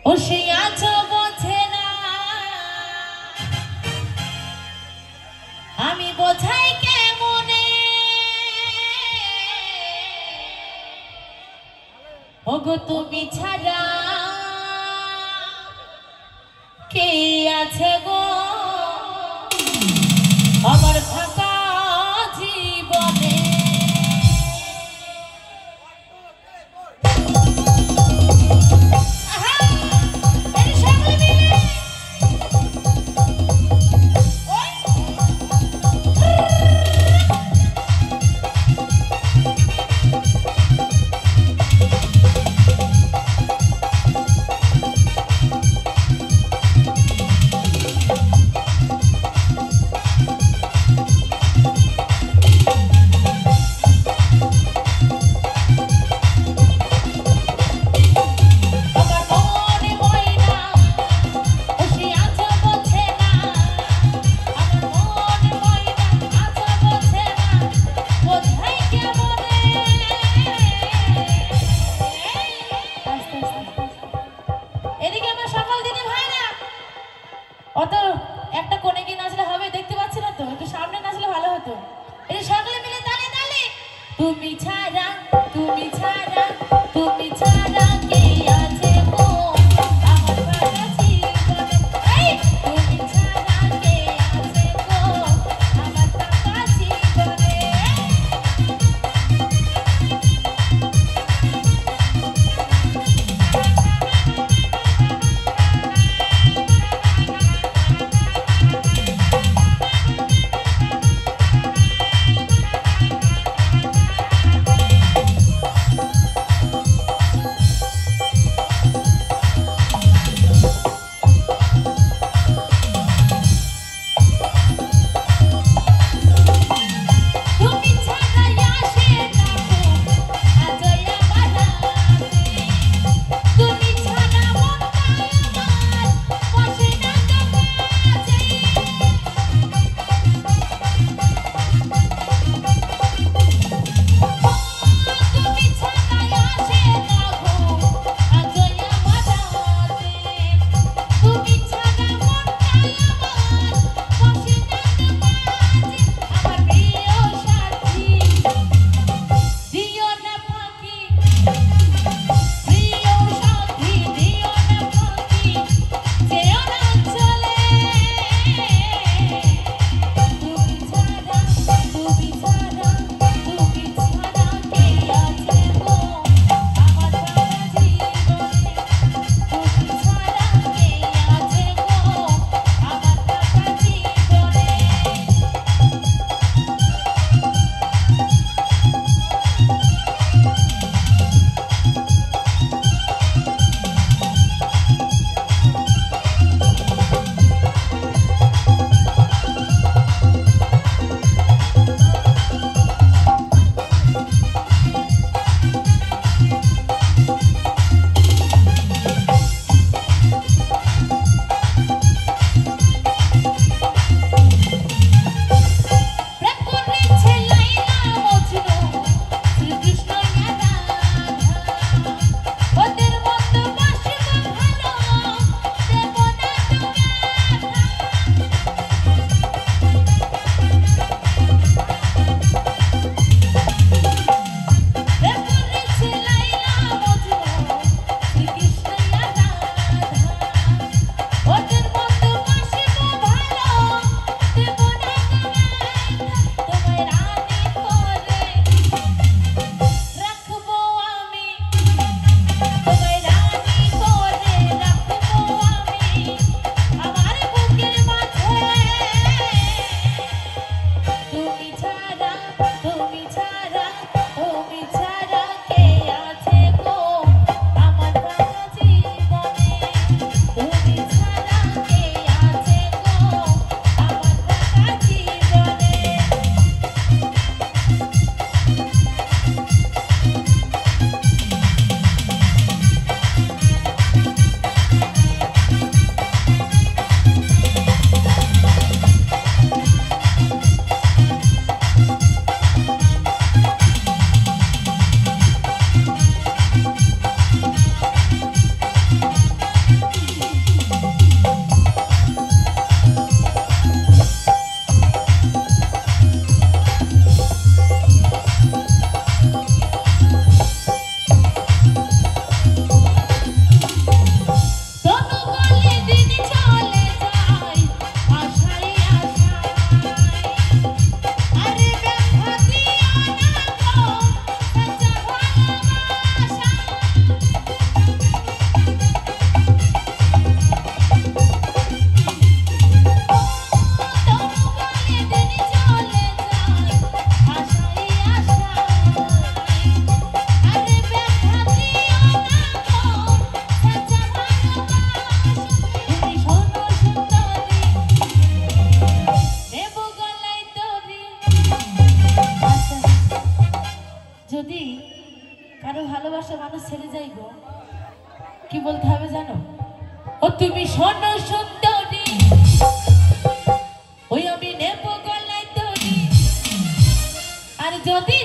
ও সে আছো বোঝে না, আমি বোঝাই কেমনে, ওগো তুমি ছাড়া কে আছে গো আমার ফাঁকা জীবনে। অত একটা কোণে গিয়ে নাচলে হবে, দেখতে পাচ্ছি না তো, একটু সামনে নাচলে ভালো হতো। এই সকলে মিলে তালে তালে, তুমি ছাড়া তুমি ছাড়া তুমি ছাড়া কে আছে গো আমার ফাঁকা জীবনে। এই তুমি ছাড়া কে আছে গো আমার ফাঁকা জীবনে। মানুষ ছেড়ে যাই গো, কি বলতে হবে জানো? ও তুমি শোনো সুন্দরী, ওই আমি নেব গলায় দড়ি, আর যদি